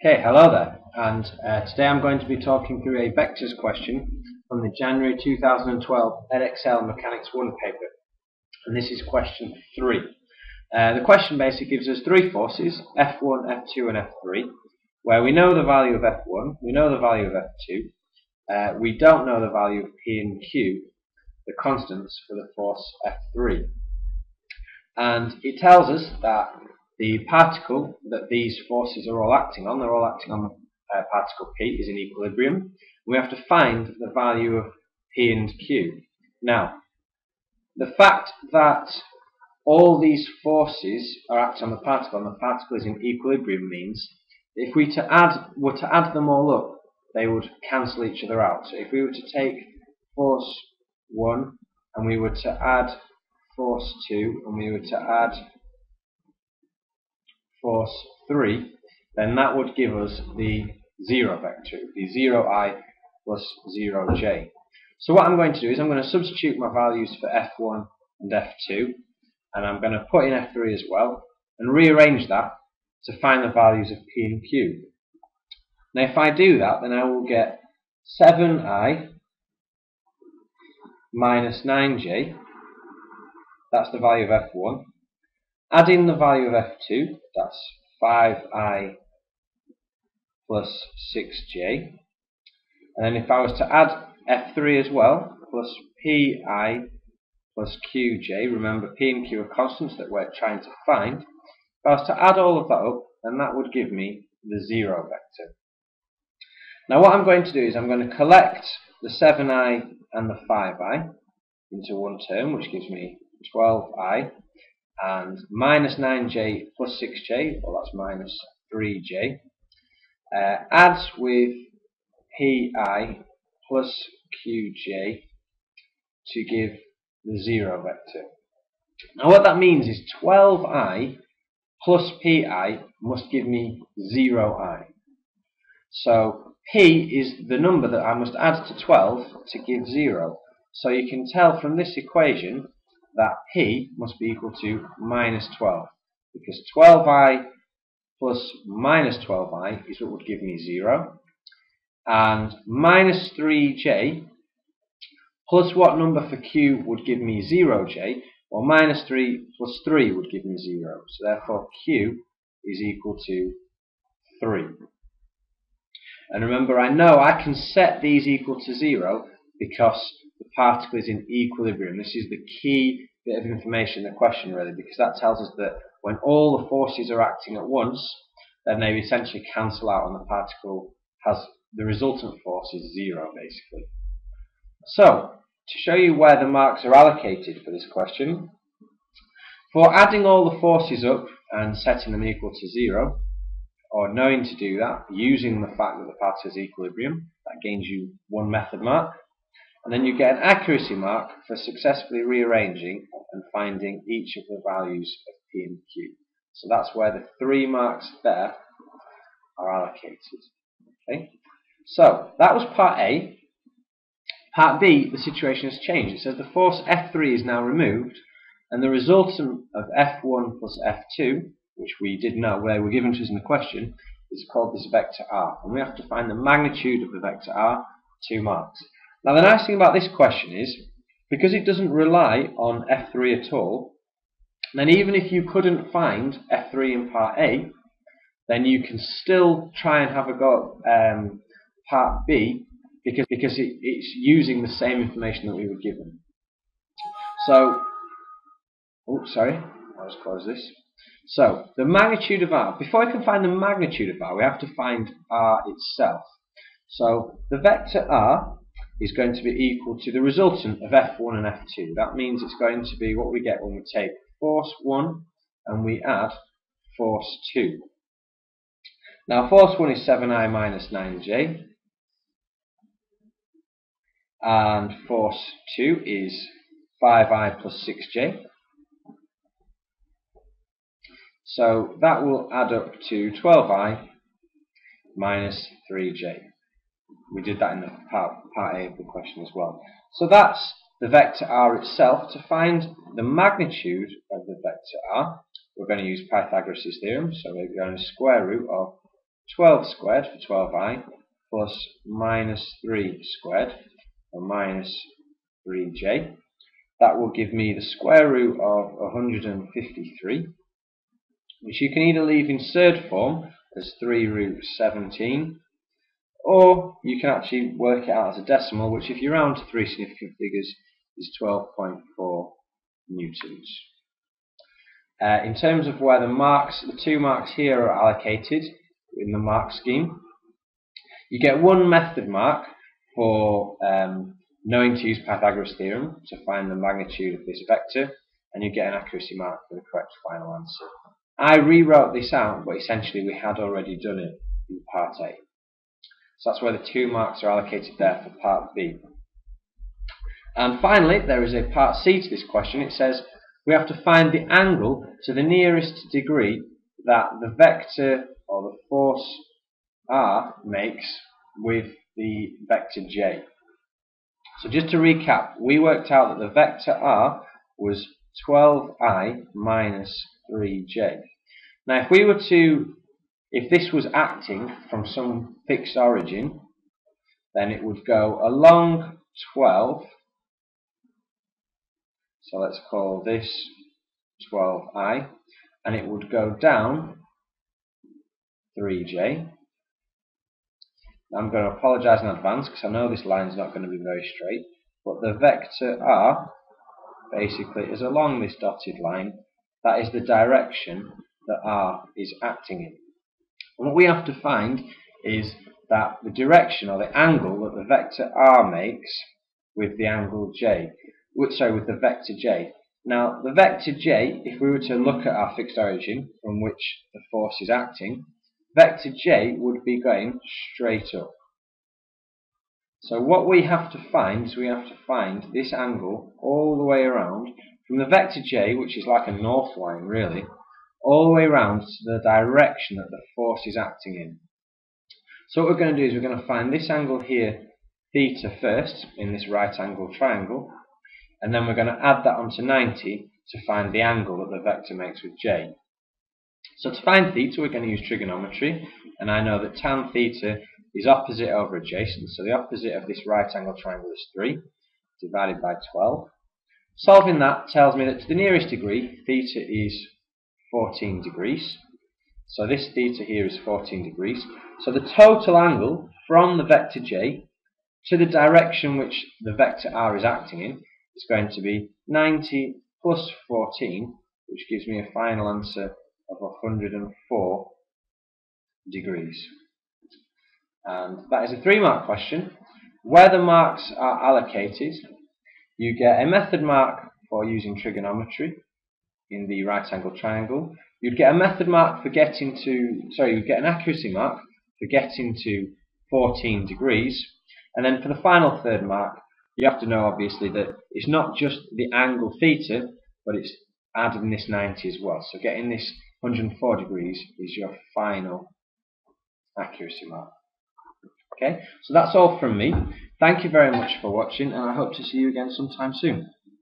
Okay, hello there, and today I'm going to be talking through a vectors question from the January 2012 Edexcel Mechanics 1 paper, and this is question 3. The question basically gives us three forces, F1, F2 and F3, where we know the value of F1, we know the value of F2, we don't know the value of P and Q, the constants for the force F3. And it tells us that the particle that these forces are all acting on, they're all acting on the particle P, is in equilibrium. We have to find the value of P and Q. Now, the fact that all these forces are acting on the particle and the particle is in equilibrium means if we were to add them all up, they would cancel each other out. So if we were to take force 1 and we were to add force 2 and we were to add force 3, then that would give us the 0 vector, the 0i plus 0j. So what I'm going to do is I'm going to substitute my values for F1 and F2, and I'm going to put in F3 as well, and rearrange that to find the values of P and Q. Now if I do that, then I will get 7i minus 9j, that's the value of F1. Add in the value of F2, that's 5i plus 6j. And then if I was to add F3 as well, plus pi plus qj, remember P and Q are constants that we're trying to find. If I was to add all of that up, then that would give me the 0 vector. Now what I'm going to do is I'm going to collect the 7i and the 5i into one term, which gives me 12i, and minus 9j plus 6j, well that's minus 3j, adds with pi plus qj to give the 0 vector. Now what that means is 12i plus pi must give me 0i. So p is the number that I must add to 12 to give 0. So you can tell from this equation that P must be equal to minus 12, because 12i plus minus 12i is what would give me 0, and minus 3j plus what number for Q would give me 0j, well minus 3 plus 3 would give me 0, so therefore Q is equal to 3. And remember, I know I can set these equal to 0 because the particle is in equilibrium. This is the key bit of information in the question really, because that tells us that when all the forces are acting at once, then they essentially cancel out and the particle has the resultant force is 0 basically. So, to show you where the marks are allocated for this question, for adding all the forces up and setting them equal to 0, or knowing to do that, using the fact that the particle is equilibrium, that gains you 1 method mark. And then you get an accuracy mark for successfully rearranging and finding each of the values of P and Q. So that's where the 3 marks there are allocated. Okay? So that was part A. Part B, the situation has changed. It says the force F3 is now removed, and the resultant of F1 plus F2, which we did know where were given to us in the question, is called this vector R. And we have to find the magnitude of the vector R, 2 marks. Now the nice thing about this question is, because it doesn't rely on F3 at all, then even if you couldn't find F3 in part A, then you can still try and have a go at part B, because it's using the same information that we were given. So, let's close this. So, the magnitude of R. Before I can find the magnitude of R, we have to find R itself. So, the vector R is going to be equal to the resultant of F1 and F2. That means it's going to be what we get when we take force 1 and we add force 2. Now force 1 is 7i minus 9j, and force 2 is 5i plus 6j. So that will add up to 12i minus 3j. We did that in the part A of the question as well. So that's the vector R itself. To find the magnitude of the vector R, we're going to use Pythagoras' theorem. So we're going to square root of 12 squared for 12i plus minus 3 squared or minus 3j. That will give me the square root of 153, which you can either leave in surd form as 3 root 17, or you can actually work it out as a decimal, which if you round to 3 significant figures is 12.4 newtons. In terms of where the 2 marks here are allocated in the mark scheme, you get 1 method mark for knowing to use Pythagoras' theorem to find the magnitude of this vector, and you get an accuracy mark for the correct final answer. I rewrote this out, but essentially we had already done it in part A. So that's where the 2 marks are allocated there for part B. And finally, there is a part C to this question. It says we have to find the angle to the nearest degree that the vector or the force R makes with the vector J. So just to recap, we worked out that the vector R was 12i minus 3j. Now if this was acting from some fixed origin, then it would go along 12, so let's call this 12i, and it would go down 3j. I'm going to apologise in advance because I know this line is not going to be very straight, but the vector R basically is along this dotted line. That is the direction that R is acting in. And what we have to find is that the direction or the angle that the vector R makes with the angle J, with the vector J. Now the vector J, if we were to look at our fixed origin from which the force is acting, vector J would be going straight up. So what we have to find is we have to find this angle all the way around from the vector J, which is like a north line really, all the way around to the direction that the force is acting in. So what we're going to do is we're going to find this angle here, theta, first in this right angle triangle, and then we're going to add that onto 90 to find the angle that the vector makes with J. So to find theta, we're going to use trigonometry, and I know that tan theta is opposite over adjacent, so the opposite of this right angle triangle is 3, divided by 12. Solving that tells me that to the nearest degree, theta is 14 degrees. So this theta here is 14 degrees. So the total angle from the vector J to the direction which the vector R is acting in is going to be 90 plus 14, which gives me a final answer of 104 degrees. And that is a 3-mark question. Where the marks are allocated, you get a method mark for using trigonometry in the right angle triangle. You'd get a method mark for getting to, you'd get an accuracy mark for getting to 14 degrees. And then for the final 3rd mark, you have to know obviously that it's not just the angle theta, but it's adding this 90 as well. So getting this 104 degrees is your final accuracy mark. Okay, so that's all from me. Thank you very much for watching, and I hope to see you again sometime soon.